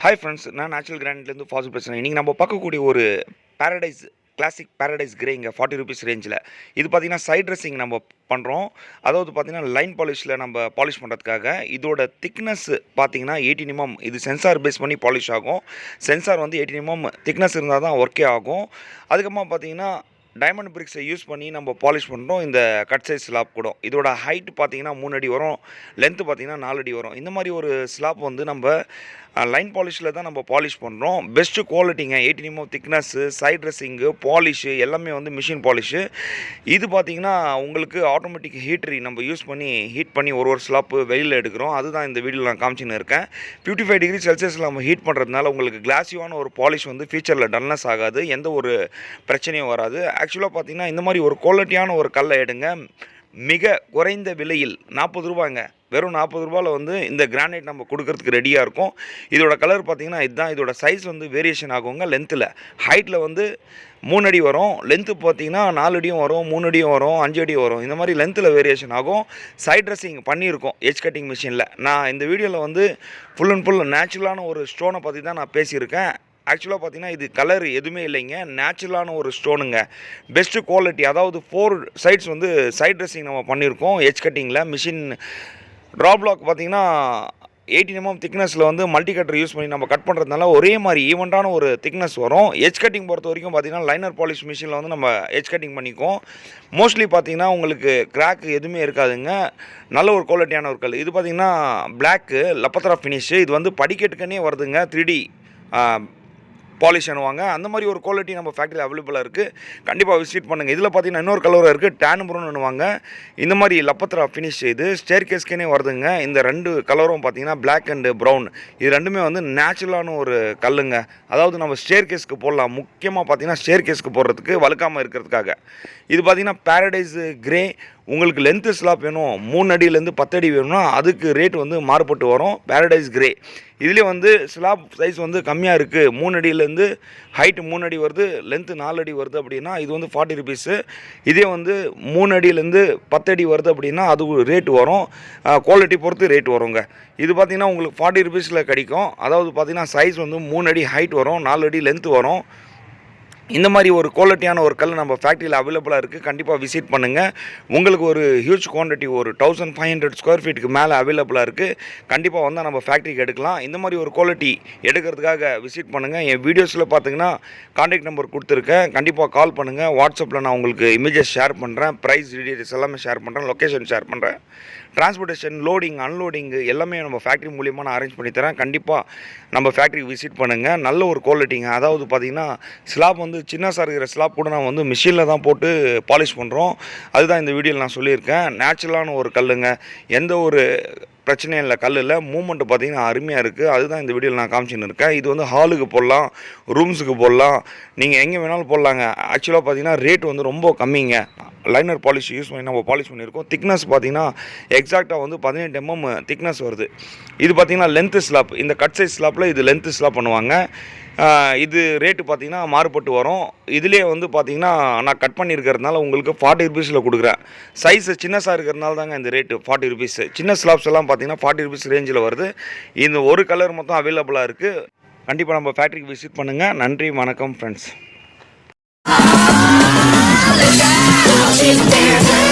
Hi friends, நான் natural கிரானைட்லேருந்து Fazil பேசுகிறேன். இன்றைக்கி நம்ம பார்க்கக்கூடிய ஒரு பேரடைஸ் கிளாசிக் பேரடைஸ் கிரேங்க 40 rupees ரேஞ்சில். இது பார்த்திங்கன்னா சைட் ட்ரெஸ்ஸிங் நம்ம பண்ணுறோம். அதாவது பார்த்திங்கன்னா லைன் பாலிஷில் நம்ம பாலிஷ் பண்ணுறதுக்காக. இதோட திக்னஸ் பார்த்திங்கன்னா 18 mm. இது சென்சார் பேஸ் பண்ணி பாலிஷ் ஆகும். சென்சார் வந்து 18 mm திக்னஸ் இருந்தால் தான் ஒர்க்கே ஆகும். அதுக்கப்புறமா பார்த்திங்கன்னா டைமண்ட் பிரிக்ஸை யூஸ் பண்ணி நம்ம பாலிஷ் பண்ணுறோம். இந்த கட் சைஸ் ஸ்லாப் கூட இதோட ஹைட் பார்த்திங்கன்னா 3 அடி வரும், லென்த்து பார்த்திங்கன்னா 4 அடி வரும். இந்த மாதிரி ஒரு ஸ்லாப் வந்து நம்ம லைன் பாலிஷில் தான் நம்ம பாலிஷ் பண்ணுறோம். பெஸ்ட்டு குவாலிட்டிங்க, 18 mm thickness, side dressing, polish எல்லாமே வந்து மிஷின் பாலிஷு. இது பார்த்திங்கன்னா உங்களுக்கு ஆட்டோமேட்டிக் ஹீட்ரி நம்ம யூஸ் பண்ணி ஹீட் பண்ணி ஒரு ஸ்லாப்பு வெளியில் எடுக்கிறோம். அதுதான் இந்த வீடியோவில் நான் காமிச்சின்னு இருக்கேன். 55 degree செல்சியஸில் நம்ம ஹீட் பண்ணுறதுனால உங்களுக்கு கிளாஸியான ஒரு பாலிஷ் வந்து ஃபியூச்சரில் டல்னஸ் ஆகாது, எந்த ஒரு பிரச்சனையும் வராது. ஆக்சுவலாக பார்த்திங்கன்னா இந்த மாதிரி ஒரு குவாலிட்டியான ஒரு கல்லை எடுங்க. மிக குறைந்த விலையில் 40 ரூபாங்க, வெறும் 40 ரூபாயில் வந்து இந்த கிரானைட் நம்ம கொடுக்கறதுக்கு ரெடியாக இருக்கும். இதோட கலர் பார்த்திங்கன்னா இதுதான். இதோட சைஸ் வந்து வேரியேஷன் ஆகுங்க. லென்த்தில் ஹைட்டில் வந்து 3 அடி வரும், லென்த்து பார்த்திங்கன்னா 4 அடியும் வரும், 3 அடியும் வரும், 5 அடியும் வரும். இந்த மாதிரி லென்த்தில் வேரியேஷன் ஆகும். சைட் ட்ரெஸ்ஸிங் பண்ணியிருக்கோம் எட்ஜ் கட்டிங் மிஷினில். நான் இந்த வீடியோவில் வந்து ஃபுல் அண்ட் ஃபுல் நேச்சுரலான ஒரு ஸ்டோனை பற்றி தான் நான் பேசியிருக்கேன். ஆக்சுவலாக பார்த்திங்கன்னா இது கலர் எதுவுமே இல்லைங்க, நேச்சுரலான ஒரு ஸ்டோனுங்க. பெஸ்ட்டு குவாலிட்டி, அதாவது 4 சைட்ஸ் வந்து சைட் ட்ரெஸ்ஸிங் நம்ம பண்ணியிருக்கோம் எட்ஜ் கட்டிங்கில். மிஷின் ட்ரா பிளாக் பார்த்திங்கன்னா 18 mm திக்னஸில் வந்து மல்டி கட்டர் யூஸ் பண்ணி நம்ம கட் பண்ணுறதுனால ஒரே மாதிரி ஈவெண்ட்டான ஒரு திக்னஸ் வரும். எட்ஜ் கட்டிங் பொறுத்த வரைக்கும் பார்த்திங்கன்னா லைனர் பாலிஷ் மிஷினில் வந்து நம்ம எட்ஜ் கட்டிங் பண்ணிக்குவோம். மோஸ்ட்லி பார்த்திங்கன்னா உங்களுக்கு கிராக் எதுவுமே இருக்காதுங்க. நல்ல ஒரு குவாலிட்டியான ஒரு கல். இது பார்த்திங்கன்னா பிளாக்கு லப்பத்ரா ஃபினிஷு. இது வந்து படிக்கட்டுக்குன்னே வருதுங்க, 3D பாலிஷ் பண்ணுவாங்க. அந்த மாதிரி ஒரு குவாலிட்டி நம்ம ஃபேக்ட்ரியில் அவைலபிளாக இருக்குது. கண்டிப்பாக விசிட் பண்ணுங்கள். இதில் பார்த்தீங்கன்னா இன்னொரு கலர் இருக்குது, டேன் ப்ரௌன் பண்ணுவாங்க. இந்த மாதிரி லப்பத்ரா ஃபினிஷ் இது ஸ்டேர் கேஸ்க்கே வருதுங்க. இந்த 2 கலரும் பார்த்தீங்கன்னா பிளாக் அண்டு ப்ரௌன். இது ரெண்டுமே வந்து நேச்சுரலான ஒரு கல்லுங்க. அதாவது நம்ம ஸ்டேர் கேஸ்க்கு போடலாம். முக்கியமாக பார்த்தீங்கன்னா ஸ்டேர் கேஸ்க்கு போடுறதுக்கு வழுக்காமல் இருக்கிறதுக்காக. இது பார்த்திங்கன்னா பேரடைஸ் கிரே. உங்களுக்கு லென்த்து ஸ்லாப் வேணும், 3 அடியிலேருந்து 10 அடி வேணும்னா அதுக்கு ரேட் வந்து மாறுபட்டு வரும். பேரடைஸ் கிரே இதுலேயே வந்து ஸ்லாப் சைஸ் வந்து கம்மியாக இருக்குது, 3 அடியிலேருந்து ஹைட்டு 3 அடி வருது, லென்த்து 4 அடி வருது அப்படின்னா இது வந்து 40 rupees. இதே வந்து 3 அடியிலேருந்து 10 அடி வருது அப்படின்னா அது ரேட் வரும், குவாலிட்டி பொறுத்து ரேட் வருங்க. இது பார்த்திங்கன்னா உங்களுக்கு 40 rupeesல கிடைக்கும். அதாவது பார்த்திங்கன்னா சைஸ் வந்து 3 அடி ஹைட் வரும், 4 அடி லென்த்து வரும். இந்த மாதிரி ஒரு குவாலிட்டியான ஒரு கல் நம்ம ஃபேக்ட்ரியில் அவைலபிளாக இருக்குது. கண்டிப்பாக விசிட் பண்ணுங்கள். உங்களுக்கு ஒரு ஹியூஜ் குவான்டிட்டி, ஒரு 1500 ஸ்கொயர் ஃபீட்டுக்கு மேலே அவைலபிளாக இருக்குது. கண்டிப்பாக வந்தால் நம்ம ஃபேக்ட்ரிக்கு எடுக்கலாம். இந்த மாதிரி ஒரு குவாலிட்டி எடுக்கிறதுக்காக விசிட் பண்ணுங்கள். என் வீடியோஸில் பார்த்தீங்கன்னா கான்டாக்ட் நம்பர் கொடுத்துருக்கேன். கண்டிப்பாக கால் பண்ணுங்கள். வாட்ஸ்அப்பில் நான் உங்களுக்கு இமேஜஸ் ஷேர் பண்ணுறேன், ப்ரைஸ் டீட்டெயில்ஸ் எல்லாமே ஷேர் பண்ணுறேன், லொக்கேஷன் ஷேர் பண்ணுறேன். டிரான்ஸ்போர்ட்டேஷன், லோடிங், அன்லோடிங்கு எல்லாமே நம்ம ஃபேக்ட்ரி மூலியமாக நான் அரேஞ்ச் பண்ணி தரேன். கண்டிப்பாக நம்ம ஃபேக்ட்ரிக்கு விசிட் பண்ணுங்கள். நல்ல ஒரு குவாலிட்டிங்க. அதாவது பார்த்திங்கன்னா ஸ்லாப் வந்து சின்னஸாக இருக்கிற ஸ்லாப் கூட நான் வந்து மிஷினில் தான் போட்டு பாலிஷ் பண்ணுறோம். அதுதான் இந்த வீடியோவில் நான் சொல்லியிருக்கேன். நேச்சுரலான ஒரு கல்லுங்க, எந்த ஒரு பிரச்சனையும் இல்லை. கல்லில் மூமெண்ட்டு பார்த்திங்கன்னா அருமையாக இருக்குது. அதுதான் இந்த வீடியோவில் நான் காமிச்சின்னு இருக்கேன். இது வந்து ஹாலுக்கு போடலாம், ரூம்ஸுக்கு போடலாம், நீங்கள் எங்கே வேணாலும் போடலாங்க. ஆக்சுவலாக பார்த்திங்கன்னா ரேட் வந்து ரொம்ப கம்மிங்க. லைனர் பாலிஷ் யூஸ் பண்ணி நம்ம பாலிஷ் பண்ணியிருக்கோம். திக்னஸ் பார்த்திங்கன்னா எக்ஸாக்டாக வந்து 18 mm திக்னஸ் வருது. இது பார்த்திங்கன்னா லென்த்து ஸ்லாப். இந்த கட் சைஸ் ஸ்லாப்பில் இது லென்த்து ஸ்லாப் பண்ணுவாங்க. இது ரேட்டு பார்த்திங்கன்னா மாறுபட்டு வரும். இதிலே வந்து பார்த்திங்கன்னா நான் கட் பண்ணியிருக்கிறதுனால உங்களுக்கு 40 rupeesல கொடுக்குறேன். சைஸு சின்னஸாக இருக்கிறதுனால தாங்க இந்த ரேட்டு 40 rupees. சின்ன ஸ்லாப்ஸ் எல்லாம் பார்த்திங்கன்னா 40 rupees ரேஞ்சில் வருது. இந்த ஒரு கலர் மொத்தம் அவைலபிளாக இருக்குது. கண்டிப்பாக நம்ம ஃபேக்ட்ரிக்கு விசிட் பண்ணுங்கள். நன்றி, வணக்கம் ஃப்ரெண்ட்ஸ். She's dancing,